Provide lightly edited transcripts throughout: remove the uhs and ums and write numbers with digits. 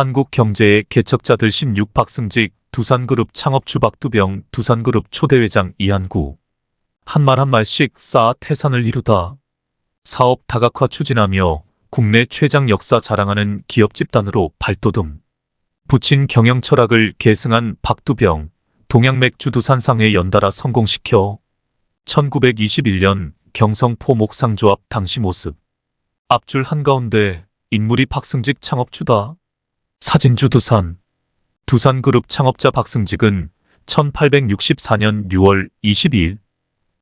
한국 경제의 개척자들 16 박승직, 두산그룹 창업주 박두병, 두산그룹 초대회장 이한구. 한 말 한 말씩 쌓아 태산을 이루다. 사업 다각화 추진하며 국내 최장 역사 자랑하는 기업 집단으로 발돋움. 부친 경영 철학을 계승한 박두병, 동양맥주 두산상회 연달아 성공시켜 1921년 경성포 목상조합 당시 모습. 앞줄 한가운데 인물이 박승직 창업주다. 사진주 두산. 두산그룹 창업자 박승직은 1864년 6월 22일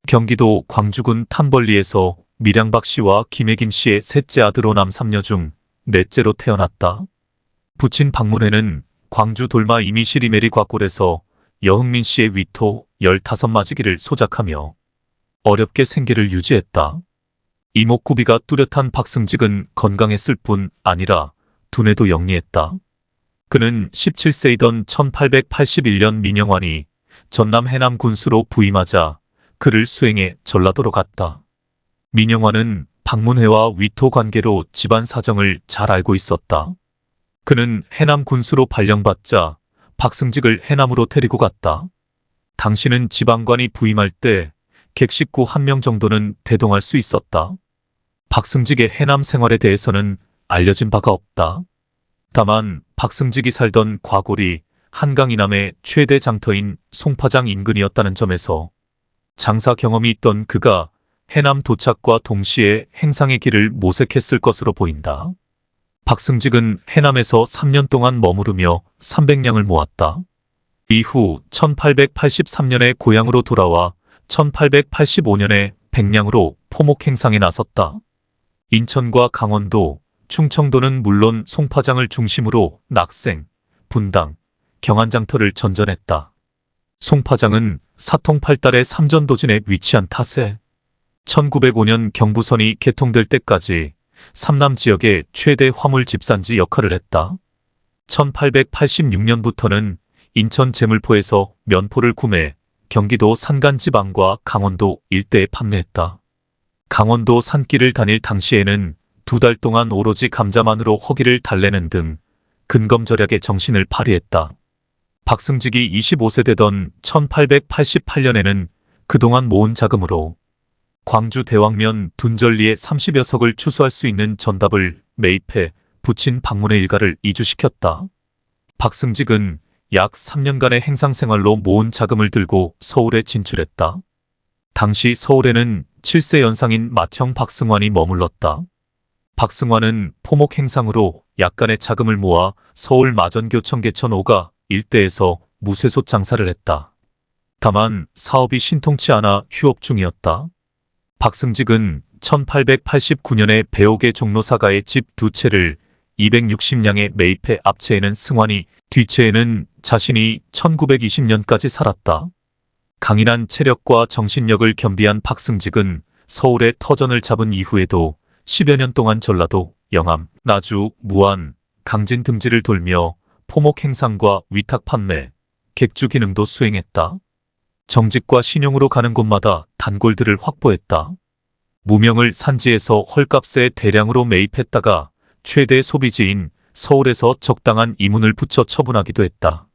경기도 광주군 탐벌리에서 밀양박 씨와 김혜김 씨의 셋째 아들로 남삼녀 중 넷째로 태어났다. 부친 박문회는 광주 돌마 이미시리메리 곽골에서 여흥민 씨의 위토 15마지기를 소작하며 어렵게 생계를 유지했다. 이목구비가 뚜렷한 박승직은 건강했을 뿐 아니라 두뇌도 영리했다. 그는 17세이던 1881년 민영환이 전남 해남 군수로 부임하자 그를 수행해 전라도로 갔다. 민영환은 박문회와 위토 관계로 집안 사정을 잘 알고 있었다. 그는 해남 군수로 발령받자 박승직을 해남으로 데리고 갔다. 당시는 지방관이 부임할 때 객 식구 1명 정도는 대동할 수 있었다. 박승직의 해남 생활에 대해서는 알려진 바가 없다. 다만 박승직이 살던 과골이 한강 이남의 최대 장터인 송파장 인근이었다는 점에서 장사 경험이 있던 그가 해남 도착과 동시에 행상의 길을 모색했을 것으로 보인다. 박승직은 해남에서 3년 동안 머무르며 300냥을 모았다. 이후 1883년에 고향으로 돌아와 1885년에 백냥으로 포목 행상에 나섰다. 인천과 강원도, 충청도는 물론 송파장을 중심으로 낙생, 분당, 경안장터를 전전했다. 송파장은 사통팔달의 삼전도진에 위치한 탓에 1905년 경부선이 개통될 때까지 삼남 지역의 최대 화물 집산지 역할을 했다. 1886년부터는 인천 제물포에서 면포를 구매, 경기도 산간지방과 강원도 일대에 판매했다. 강원도 산길을 다닐 당시에는 2달 동안 오로지 감자만으로 허기를 달래는 등 근검절약의 정신을 발휘했다. 박승직이 25세 되던 1888년에는 그동안 모은 자금으로 광주 대왕면 둔절리에 30여 석을 추수할 수 있는 전답을 매입해 부친 박문회 일가를 이주시켰다. 박승직은 약 3년간의 행상생활로 모은 자금을 들고 서울에 진출했다. 당시 서울에는 7세 연상인 맏형 박승환이 머물렀다. 박승환은 포목 행상으로 약간의 자금을 모아 서울 마전교청 개천 5가 일대에서 무쇠솥 장사를 했다. 다만 사업이 신통치 않아 휴업 중이었다. 박승직은 1889년에 배옥의 종로사가의 집 2채를 260냥에 매입해 앞채에는 승환이, 뒤채에는 자신이 1920년까지 살았다. 강인한 체력과 정신력을 겸비한 박승직은 서울의 터전을 잡은 이후에도 10여 년 동안 전라도, 영암, 나주, 무안, 강진 등지를 돌며 포목 행상과 위탁 판매, 객주 기능도 수행했다. 정직과 신용으로 가는 곳마다 단골들을 확보했다. 무명을 산지에서 헐값에 대량으로 매입했다가 최대 소비지인 서울에서 적당한 이문을 붙여 처분하기도 했다.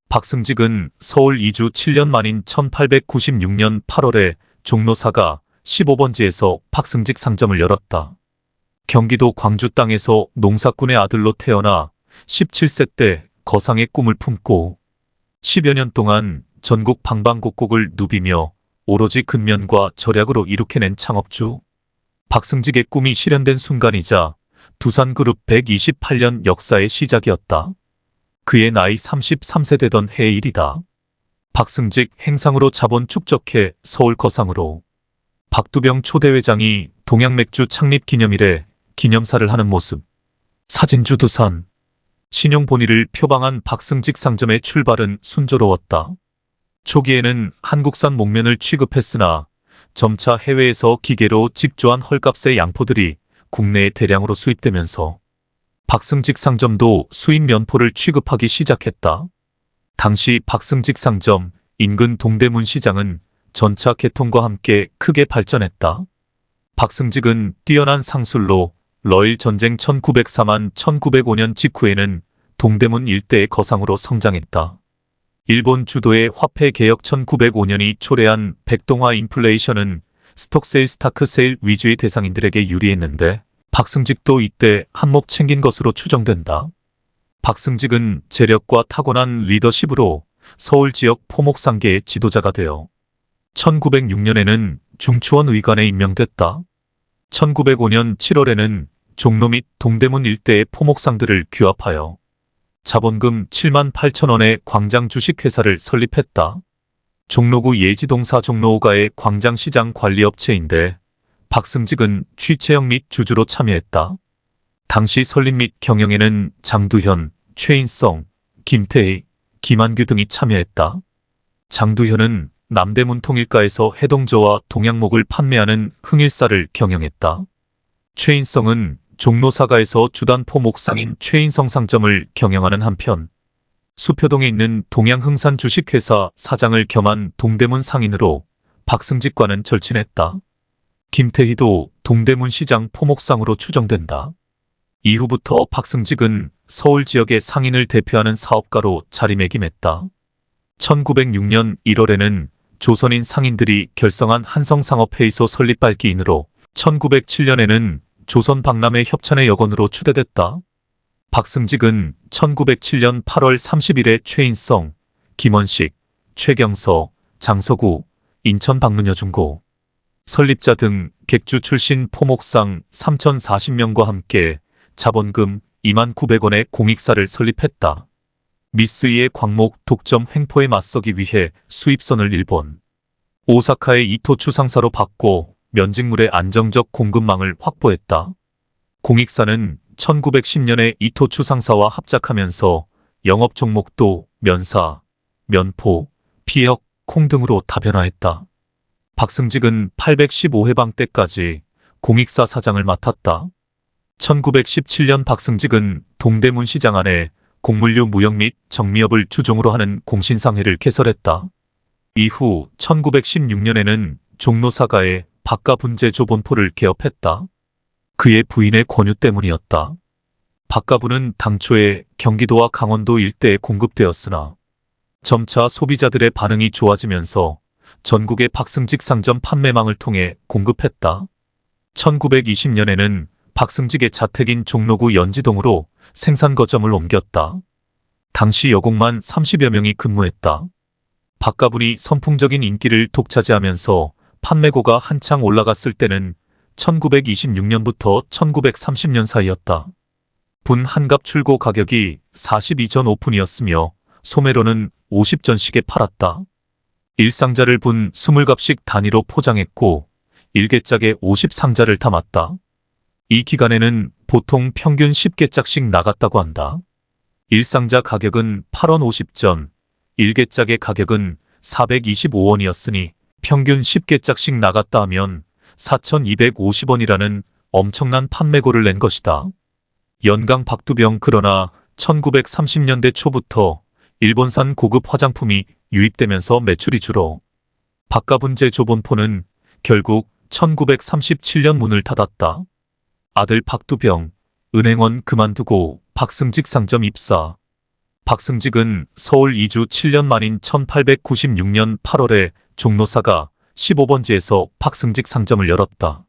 박승직은 서울 이주 7년 만인 1896년 8월에 종로사가 15번지에서 박승직 상점을 열었다. 경기도 광주 땅에서 농사꾼의 아들로 태어나 17세 때 거상의 꿈을 품고 10여 년 동안 전국 방방곡곡을 누비며 오로지 근면과 절약으로 이룩해낸 창업주. 박승직의 꿈이 실현된 순간이자 두산그룹 128년 역사의 시작이었다. 그의 나이 33세 되던 해의 일이다. 박승직 행상으로 자본 축적해 서울 거상으로 박두병 초대회장이 동양맥주 창립 기념일에 기념사를 하는 모습. 사진주 두산. 신용 본의를 표방한 박승직 상점의 출발은 순조로웠다. 초기에는 한국산 목면을 취급했으나 점차 해외에서 기계로 직조한 헐값의 양포들이 국내에 대량으로 수입되면서 박승직 상점도 수입 면포를 취급하기 시작했다. 당시 박승직 상점 인근 동대문 시장은 전차 개통과 함께 크게 발전했다. 박승직은 뛰어난 상술로 러일 전쟁 1904만 1905년 직후에는 동대문 일대의 거상으로 성장했다. 일본 주도의 화폐 개혁 1905년이 초래한 백동화 인플레이션은 스톡세일 스타크세일 위주의 대상인들에게 유리했는데 박승직도 이때 한몫 챙긴 것으로 추정된다. 박승직은 재력과 타고난 리더십으로 서울 지역 포목상계의 지도자가 되어 1906년에는 중추원 의관에 임명됐다. 1905년 7월에는 종로 및 동대문 일대의 포목상들을 규합하여 자본금 7만 8천 원의 광장 주식회사를 설립했다. 종로구 예지동사 종로오가의 광장시장 관리업체인데 박승직은 취체형 및 주주로 참여했다. 당시 설립 및 경영에는 장두현, 최인성, 김태희, 김한규 등이 참여했다. 장두현은 남대문 통일가에서 해동저와 동양목을 판매하는 흥일사를 경영했다. 최인성은 종로사가에서 주단 포목상인 최인성 상점을 경영하는 한편 수표동에 있는 동양흥산 주식회사 사장을 겸한 동대문 상인으로 박승직과는 절친했다. 김태희도 동대문 시장 포목상으로 추정된다. 이후부터 박승직은 서울 지역의 상인을 대표하는 사업가로 자리매김했다. 1906년 1월에는 조선인 상인들이 결성한 한성상업회의소 설립 발기인으로 1907년에는 조선 박람회 협찬의 여건으로 추대됐다. 박승직은 1907년 8월 30일에 최인성, 김원식, 최경서, 장서구, 인천 박문여중고 설립자 등 객주 출신 포목상 3,040명과 함께 자본금 29,900원의 공익사를 설립했다. 미쓰이의 광목 독점 횡포에 맞서기 위해 수입선을 일본 오사카의 이토 추상사로 바꿔 면직물의 안정적 공급망을 확보했다. 공익사는 1910년에 이토 추상사와 합작하면서 영업 종목도 면사, 면포, 피역, 콩 등으로 다변화했다. 박승직은 815해방 때까지 공익사 사장을 맡았다. 1917년 박승직은 동대문 시장 안에 곡물류 무역 및 정미업을 주종으로 하는 공신상회를 개설했다. 이후 1916년에는 종로사가의 박가분제 조본포를 개업했다. 그의 부인의 권유 때문이었다. 박가분은 당초에 경기도와 강원도 일대에 공급되었으나 점차 소비자들의 반응이 좋아지면서 전국의 박승직 상점 판매망을 통해 공급했다. 1920년에는 박승직의 자택인 종로구 연지동으로 생산 거점을 옮겼다. 당시 여공만 30여 명이 근무했다. 박가분이 선풍적인 인기를 독차지하면서 판매고가 한창 올라갔을 때는 1926년부터 1930년 사이였다. 분 한갑 출고 가격이 42전 오픈이었으며 소매로는 50전씩에 팔았다. 일상자를 분 20갑씩 단위로 포장했고 일개짝에 50상자를 담았다. 이 기간에는 보통 평균 10개짝씩 나갔다고 한다. 일상자 가격은 8원 50전, 일개짝의 가격은 425원이었으니 평균 10개짝씩 나갔다 하면 4,250원이라는 엄청난 판매고를 낸 것이다. 연강 박두병. 그러나 1930년대 초부터 일본산 고급 화장품이 유입되면서 매출이 줄어 박가분제 조본포는 결국 1937년 문을 닫았다. 아들 박두병, 은행원 그만두고 박승직 상점 입사. 박승직은 서울 이주 7년 만인 1896년 8월에 종로사가 15번지에서 박승직 상점을 열었다.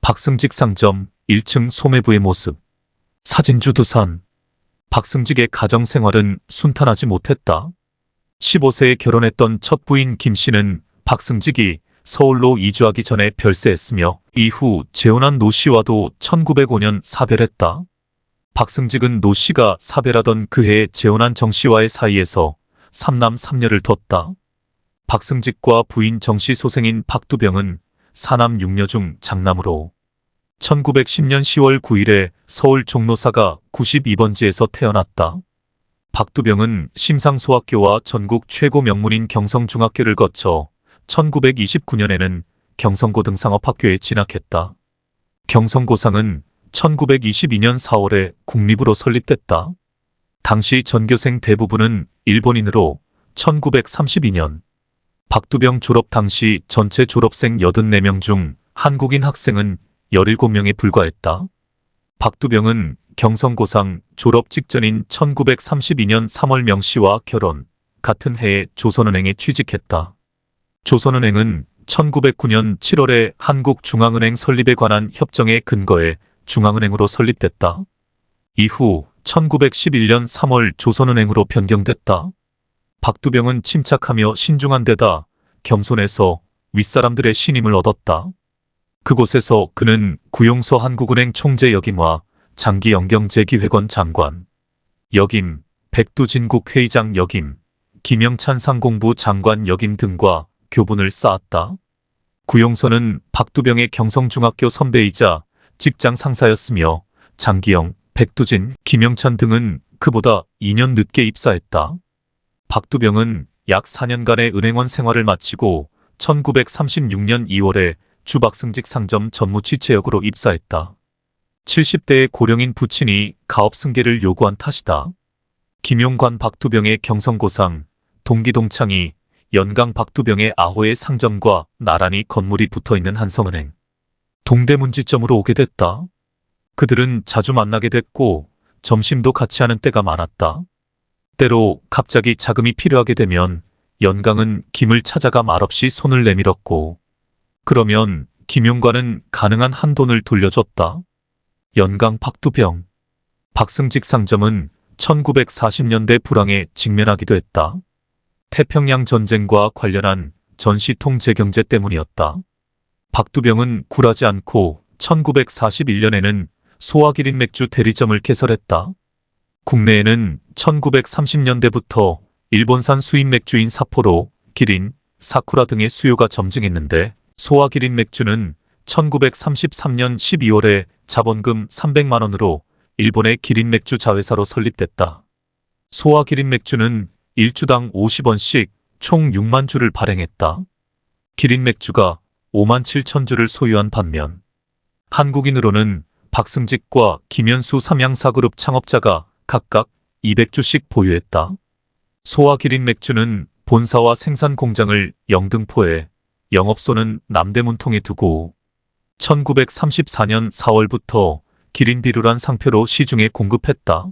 박승직 상점 1층 소매부의 모습. 사진 주두산. 박승직의 가정생활은 순탄하지 못했다. 15세에 결혼했던 첫 부인 김씨는 박승직이 서울로 이주하기 전에 별세했으며 이후 재혼한 노씨와도 1905년 사별했다. 박승직은 노씨가 사별하던 그해 재혼한 정씨와의 사이에서 3남 3녀를 뒀다. 박승직과 부인 정씨 소생인 박두병은 4남 6녀 중 장남으로 1910년 10월 9일에 서울 종로사가 92번지에서 태어났다. 박두병은 심상소학교와 전국 최고 명문인 경성중학교를 거쳐 1929년에는 경성고등상업학교에 진학했다. 경성고상은 1922년 4월에 국립으로 설립됐다. 당시 전교생 대부분은 일본인으로 1932년 박두병 졸업 당시 전체 졸업생 84명 중 한국인 학생은 17명에 불과했다. 박두병은 경성고상 졸업 직전인 1932년 3월 명씨와 결혼, 같은 해에 조선은행에 취직했다. 조선은행은 1909년 7월에 한국중앙은행 설립에 관한 협정에 근거해 중앙은행으로 설립됐다. 이후 1911년 3월 조선은행으로 변경됐다. 박두병은 침착하며 신중한 데다 겸손해서 윗사람들의 신임을 얻었다. 그곳에서 그는 구용서 한국은행 총재 역임과 장기 영경제기회관 장관, 역임, 백두진국 회의장 역임, 김영찬 상공부 장관 역임 등과 교분을 쌓았다. 구용서는 박두병의 경성중학교 선배이자 직장 상사였으며 장기영, 백두진, 김영찬 등은 그보다 2년 늦게 입사했다. 박두병은 약 4년간의 은행원 생활을 마치고 1936년 2월에 주박승직 상점 전무취체역으로 입사했다. 70대의 고령인 부친이 가업 승계를 요구한 탓이다. 김용관 박두병의 경성고상, 동기동창이 연강 박두병의 아호의 상점과 나란히 건물이 붙어있는 한성은행, 동대문지점으로 오게 됐다. 그들은 자주 만나게 됐고 점심도 같이 하는 때가 많았다. 때로 갑자기 자금이 필요하게 되면 연강은 김을 찾아가 말없이 손을 내밀었고, 그러면 김용관은 가능한 한돈을 돌려줬다. 연강 박두병, 박승직 상점은 1940년대 불황에 직면하기도 했다. 태평양 전쟁과 관련한 전시통 재경제 때문이었다. 박두병은 굴하지 않고 1941년에는 소화기린 맥주 대리점을 개설했다. 국내에는 1930년대부터 일본산 수입 맥주인 사포로, 기린, 사쿠라 등의 수요가 점증했는데 소화기린 맥주는 1933년 12월에 자본금 300만 원으로 일본의 기린 맥주 자회사로 설립됐다. 소화기린 맥주는 1주당 50원씩 총 6만 주를 발행했다. 기린 맥주가 5만 7천 주를 소유한 반면 한국인으로는 박승직과 김현수 삼양사그룹 창업자가 각각 200주씩 보유했다. 소화기린 맥주는 본사와 생산 공장을 영등포에, 영업소는 남대문통에 두고 1934년 4월부터 기린비루란 상표로 시중에 공급했다.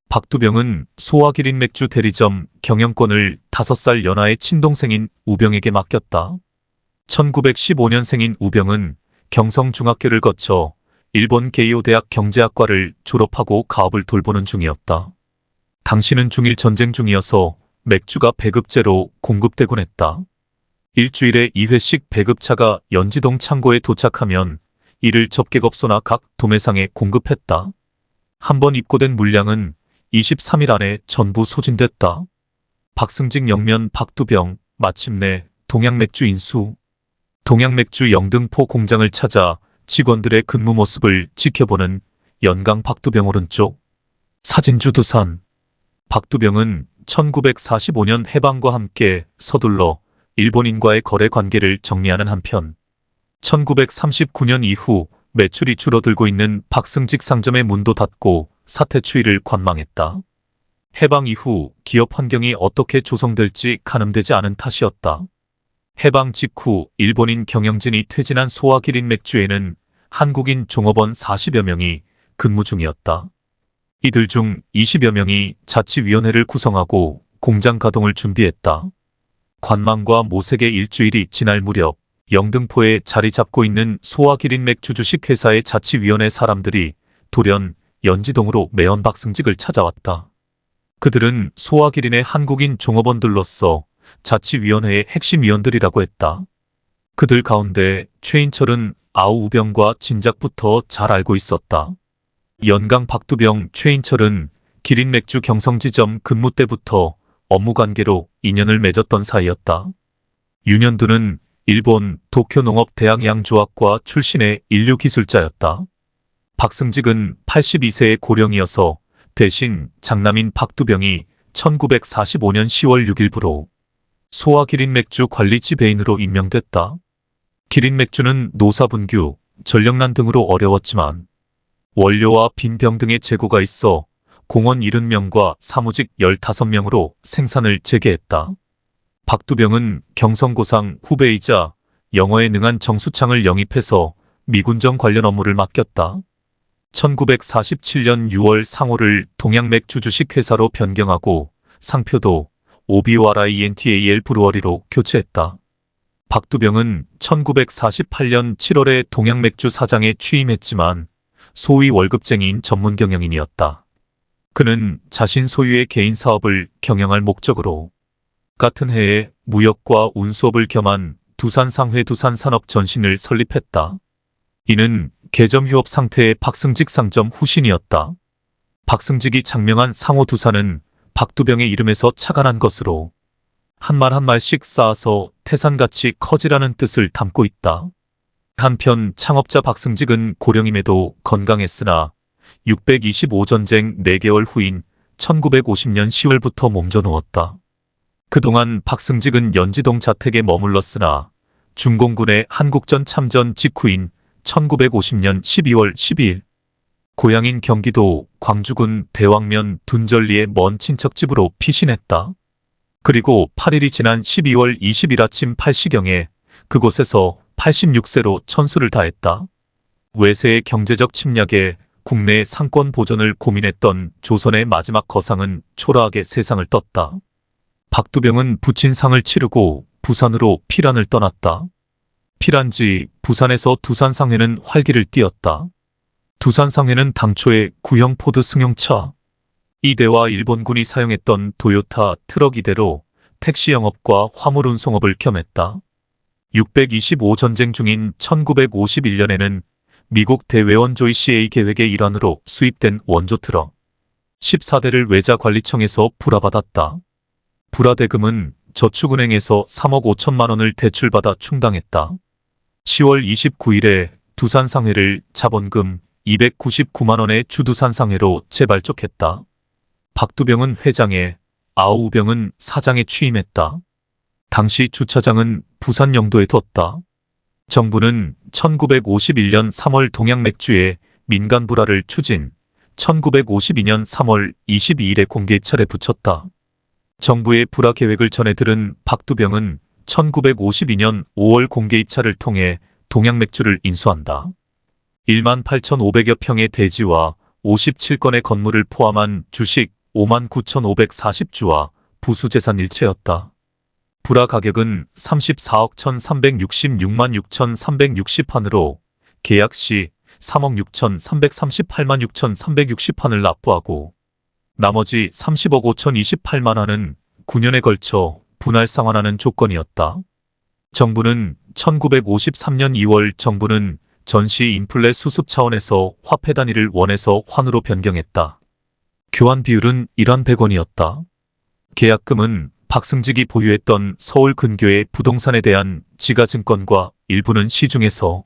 박두병은 소화기린 맥주 대리점 경영권을 5살 연하의 친동생인 우병에게 맡겼다. 1915년생인 우병은 경성중학교를 거쳐 일본 게이오 대학 경제학과를 졸업하고 가업을 돌보는 중이었다. 당시는 중일 전쟁 중이어서 맥주가 배급제로 공급되곤 했다. 일주일에 2회씩 배급차가 연지동 창고에 도착하면 이를 접객업소나 각 도매상에 공급했다. 한 번 입고된 물량은 23일 안에 전부 소진됐다. 박승직 영면 박두병, 마침내 동양맥주 인수. 동양맥주 영등포 공장을 찾아 직원들의 근무 모습을 지켜보는 연강 박두병 오른쪽. 사진주 두산. 박두병은 1945년 해방과 함께 서둘러 일본인과의 거래 관계를 정리하는 한편 1939년 이후 매출이 줄어들고 있는 박승직 상점의 문도 닫고 사태 추이를 관망했다. 해방 이후 기업 환경이 어떻게 조성될지 가늠되지 않은 탓이었다. 해방 직후 일본인 경영진이 퇴진한 소화기린 맥주에는 한국인 종업원 40여 명이 근무 중이었다. 이들 중 20여 명이 자치위원회를 구성하고 공장 가동을 준비했다. 관망과 모색의 일주일이 지날 무렵 영등포에 자리 잡고 있는 소화기린 맥주 주식회사의 자치위원회 사람들이 돌연 연지동으로 매연 박승직을 찾아왔다. 그들은 소화기린의 한국인 종업원들로서 자치위원회의 핵심 위원들이라고 했다. 그들 가운데 최인철은 아우 우병과 진작부터 잘 알고 있었다. 연강 박두병 최인철은 기린맥주 경성지점 근무 때부터 업무관계로 인연을 맺었던 사이였다. 윤현두는 일본 도쿄농업대학 양조학과 출신의 인류기술자였다. 박승직은 82세의 고령이어서 대신 장남인 박두병이 1945년 10월 6일부로 소화기린맥주 관리 지배인으로 임명됐다. 기린맥주는 노사분규, 전력난 등으로 어려웠지만 원료와 빈병 등의 재고가 있어 공원 70명과 사무직 15명으로 생산을 재개했다. 박두병은 경성고상 후배이자 영어에 능한 정수창을 영입해서 미군정 관련 업무를 맡겼다. 1947년 6월 상호를 동양맥주 주식회사로 변경하고 상표도 OBORINTAL 브루어리로 교체했다. 박두병은 1948년 7월에 동양맥주 사장에 취임했지만 소위 월급쟁이인 전문 경영인이었다. 그는 자신 소유의 개인 사업을 경영할 목적으로 같은 해에 무역과 운수업을 겸한 두산상회 두산산업전신을 설립했다. 이는 개점 휴업 상태의 박승직 상점 후신이었다. 박승직이 장명한 상호 두산은 박두병의 이름에서 착안한 것으로 한 말 한 말씩 쌓아서 태산같이 커지라는 뜻을 담고 있다. 한편 창업자 박승직은 고령임에도 건강했으나 625전쟁 4개월 후인 1950년 10월부터 몸져 누웠다. 그동안 박승직은 연지동 자택에 머물렀으나 중공군의 한국전 참전 직후인 1950년 12월 12일 고향인 경기도 광주군 대왕면 둔절리의 먼 친척집으로 피신했다. 그리고 8일이 지난 12월 20일 아침 8시경에 그곳에서 86세로 천수를 다했다. 외세의 경제적 침략에 국내 상권 보존을 고민했던 조선의 마지막 거상은 초라하게 세상을 떴다. 박두병은 부친상을 치르고 부산으로 피란을 떠났다. 피란지 부산에서 두산상회는 활기를 띠었다. 두산상회는 당초에 구형 포드 승용차 2대와 일본군이 사용했던 도요타 트럭 2대로 택시 영업과 화물 운송업을 겸했다. 625전쟁 중인 1951년에는 미국 대외원 조이시 A 계획의 일환으로 수입된 원조 트럭 14대를 외자관리청에서 불화받았다. 불화대금은 저축은행에서 3억 5천만 원을 대출받아 충당했다. 10월 29일에 두산상회를 자본금 299만 원의 주두산상회로 재발족했다. 박두병은 회장에, 아우병은 사장에 취임했다. 당시 주차장은 부산 영도에 뒀다. 정부는 1951년 3월 동양맥주의 민간 불화를 추진, 1952년 3월 22일에 공개입찰에 붙였다. 정부의 불화 계획을 전해 들은 박두병은 1952년 5월 공개입찰을 통해 동양맥주를 인수한다. 18,500여 평의 대지와 57건의 건물을 포함한 주식 59,540주와 부수재산 일체였다. 불화 가격은 34억 1,366만 6,360판으로 계약 시 3억 6,338만 6,360판을 납부하고 나머지 30억 5,028만 원은 9년에 걸쳐 분할 상환하는 조건이었다. 정부는 1953년 2월 정부는 전시 인플레 수습 차원에서 화폐 단위를 원에서 환으로 변경했다. 교환 비율은 1원 100원이었다. 계약금은 박승직이 보유했던 서울 근교의 부동산에 대한 지가증권과 일부는 시중에서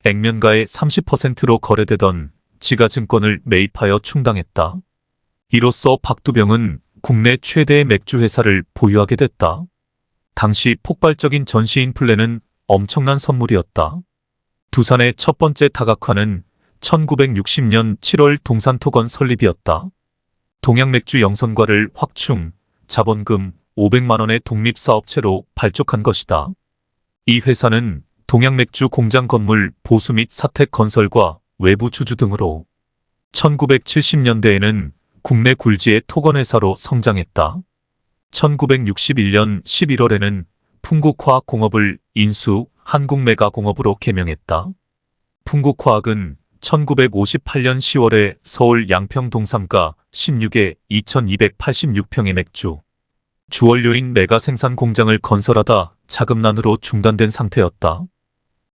액면가의 30%로 거래되던 지가증권을 매입하여 충당했다. 이로써 박두병은 국내 최대의 맥주 회사를 보유하게 됐다. 당시 폭발적인 전시 인플레는 엄청난 선물이었다. 두산의 첫 번째 다각화는 1960년 7월 동산토건 설립이었다. 동양맥주 영선과를 확충, 자본금 500만 원의 독립사업체로 발족한 것이다. 이 회사는 동양맥주 공장 건물 보수 및 사택 건설과 외부 주주 등으로 1970년대에는 국내 굴지의 토건회사로 성장했다. 1961년 11월에는 풍국화학공업을 인수 한국메가공업으로 개명했다. 풍국화학은 1958년 10월에 서울 양평 동삼가 16에 2286평의 맥주 주원료인 메가 생산 공장을 건설하다 자금난으로 중단된 상태였다.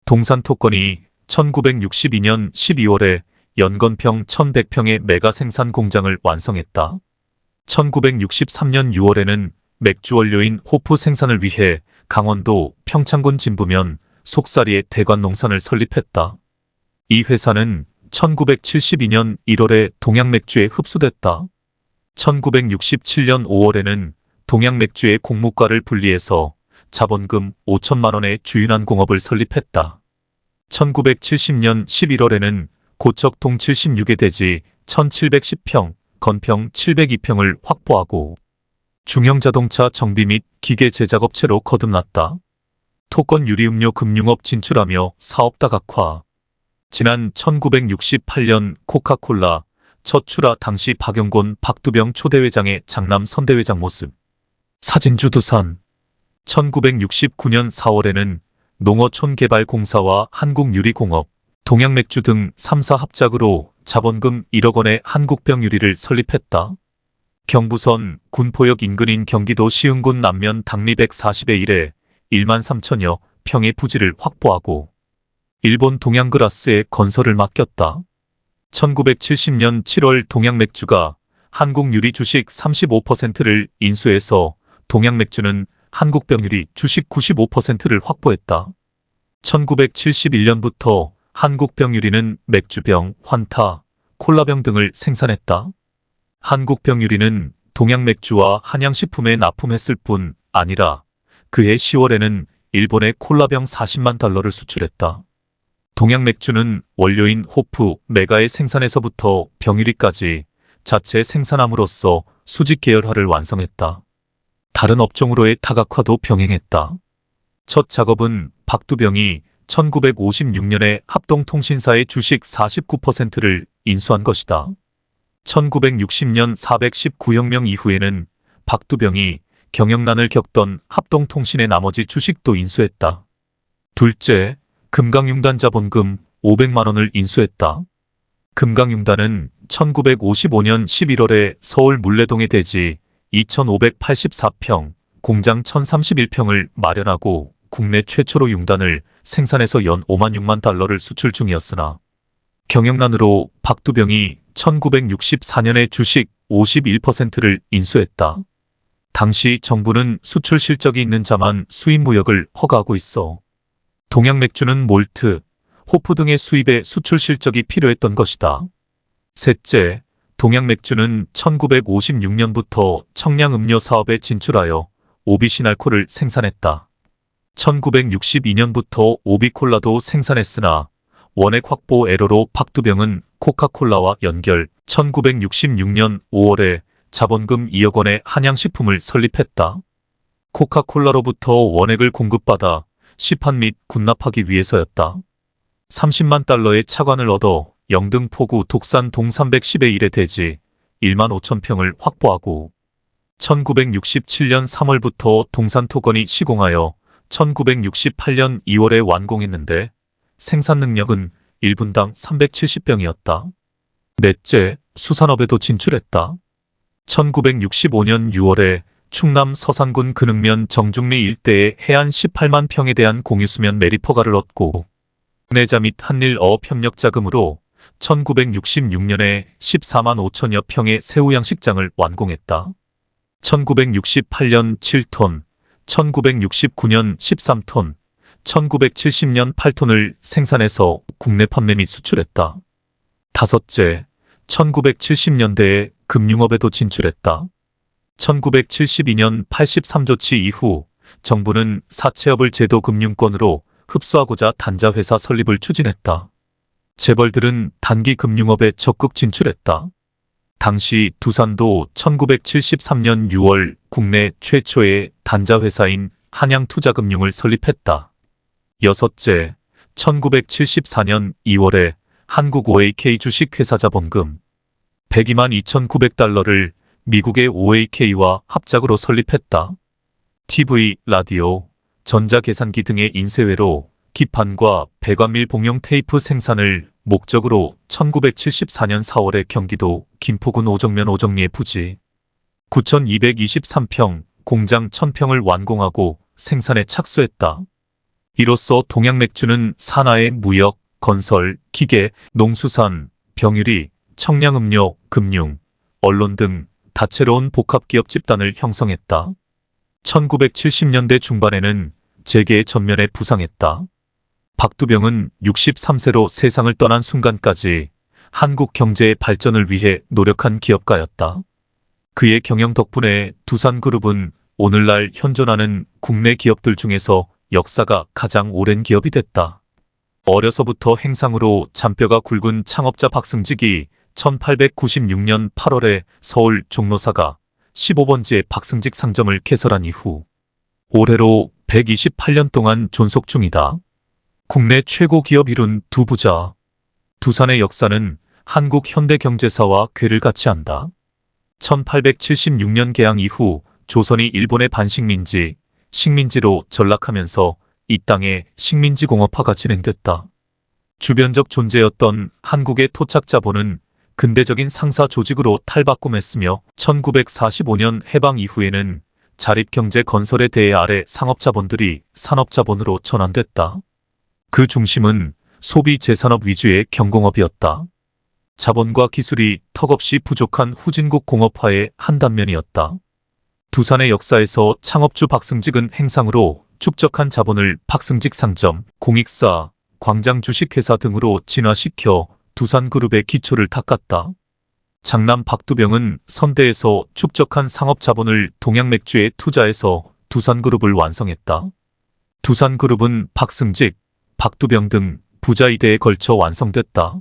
동산토건이 1962년 12월에 연건평 1100평의 메가 생산 공장을 완성했다. 1963년 6월에는 맥주 원료인 호프 생산을 위해 강원도 평창군 진부면 속사리의 대관 농산을 설립했다. 이 회사는 1972년 1월에 동양맥주에 흡수됐다. 1967년 5월에는 동양맥주의 공무과를 분리해서 자본금 5천만 원의 주윤한 공업을 설립했다. 1970년 11월에는 고척동 76의 대지 1710평, 건평 702평을 확보하고 중형자동차 정비 및 기계 제작업체로 거듭났다. 토건 유리음료 금융업 진출하며 사업 다각화. 지난 1968년 코카콜라 첫 출하 당시 박영곤 박두병 초대회장의 장남 선대회장 모습. 사진주 두산. 1969년 4월에는 농어촌개발공사와 한국유리공업, 동양맥주 등 3사 합작으로 자본금 1억 원의 한국병유리를 설립했다. 경부선 군포역 인근인 경기도 시흥군 남면 당리 140의 1에 1만 3천여 평의 부지를 확보하고 일본 동양그라스에 건설을 맡겼다. 1970년 7월 동양맥주가 한국유리 주식 35%를 인수해서 동양맥주는 한국병유리 주식 95%를 확보했다. 1971년부터 한국병유리는 맥주병, 환타, 콜라병 등을 생산했다. 한국병유리는 동양맥주와 한양식품에 납품했을 뿐 아니라 그해 10월에는 일본에 콜라병 40만 달러를 수출했다. 동양맥주는 원료인 호프, 메가의 생산에서부터 병유리까지 자체 생산함으로써 수직 계열화를 완성했다. 다른 업종으로의 다각화도 병행했다. 첫 작업은 박두병이 1956년에 합동통신사의 주식 49%를 인수한 것이다. 1960년 419혁명 이후에는 박두병이 경영난을 겪던 합동통신의 나머지 주식도 인수했다. 둘째, 금강융단 자본금 500만 원을 인수했다. 금강융단은 1955년 11월에 서울 물레동의 대지 2584평, 공장 1031평을 마련하고 국내 최초로 융단을 생산해서 연 5만 6만 달러를 수출 중이었으나 경영난으로 박두병이 1964년에 주식 51%를 인수했다. 당시 정부는 수출 실적이 있는 자만 수입 무역을 허가하고 있어 동양맥주는 몰트, 호프 등의 수입에 수출 실적이 필요했던 것이다. 셋째, 동양맥주는 1956년부터 청량음료 사업에 진출하여 오비시날코를 생산했다. 1962년부터 오비콜라도 생산했으나 원액 확보 애로로 박두병은 코카콜라와 연결, 1966년 5월에 자본금 2억 원의 한양식품을 설립했다. 코카콜라로부터 원액을 공급받아 시판 및 군납하기 위해서였다. 30만 달러의 차관을 얻어 영등포구 독산 동 310의 1의 대지 1만 5천 평을 확보하고 1967년 3월부터 동산토건이 시공하여 1968년 2월에 완공했는데 생산 능력은 1분당 370병이었다. 넷째, 수산업에도 진출했다. 1965년 6월에 충남 서산군 근흥면 정중리 일대의 해안 18만 평에 대한 공유수면 매립허가를 얻고 내자 및 한일 어업 협력 자금으로 1966년에 14만 5천여 평의 새우 양식장을 완공했다. 1968년 7톤, 1969년 13톤, 1970년 8톤을 생산해서 국내 판매 및 수출했다. 다섯째, 1970년대에 금융업에도 진출했다. 1972년 83조치 이후 정부는 사채업을 제도금융권으로 흡수하고자 단자회사 설립을 추진했다. 재벌들은 단기 금융업에 적극 진출했다. 당시 두산도 1973년 6월 국내 최초의 단자회사인 한양투자금융을 설립했다. 여섯째, 1974년 2월에 한국 OAK 주식회사 자본금 102만 2,900달러를 미국의 OAK와 합작으로 설립했다. TV, 라디오, 전자계산기 등의 인쇄회로 기판과 배관밀 봉용 테이프 생산을 목적으로 1974년 4월에 경기도 김포군 오정면 오정리의 부지 9,223평, 공장 1,000평을 완공하고 생산에 착수했다. 이로써 동양맥주는 산하의 무역, 건설, 기계, 농수산, 병유리, 청량음료, 금융, 언론 등 다채로운 복합기업 집단을 형성했다. 1970년대 중반에는 재계의 전면에 부상했다. 박두병은 63세로 세상을 떠난 순간까지 한국 경제의 발전을 위해 노력한 기업가였다. 그의 경영 덕분에 두산그룹은 오늘날 현존하는 국내 기업들 중에서 역사가 가장 오랜 기업이 됐다. 어려서부터 행상으로 잔뼈가 굵은 창업자 박승직이 1896년 8월에 서울 종로사가 15번지의 박승직 상점을 개설한 이후 올해로 128년 동안 존속 중이다. 국내 최고 기업 이룬 두 부자. 두산의 역사는 한국 현대 경제사와 궤를 같이 한다. 1876년 개항 이후 조선이 일본의 반식민지, 식민지로 전락하면서 이 땅에 식민지 공업화가 진행됐다. 주변적 존재였던 한국의 토착자본은 근대적인 상사 조직으로 탈바꿈했으며 1945년 해방 이후에는 자립경제 건설의 대해 아래 상업자본들이 산업자본으로 전환됐다. 그 중심은 소비 재산업 위주의 경공업이었다. 자본과 기술이 턱없이 부족한 후진국 공업화의 한 단면이었다. 두산의 역사에서 창업주 박승직은 행상으로 축적한 자본을 박승직 상점, 공익사, 광장 주식회사 등으로 진화시켜 두산그룹의 기초를 닦았다. 장남 박두병은 선대에서 축적한 상업자본을 동양맥주에 투자해서 두산그룹을 완성했다. 두산그룹은 박승직, 박두병 등 부자 이대에 걸쳐 완성됐다.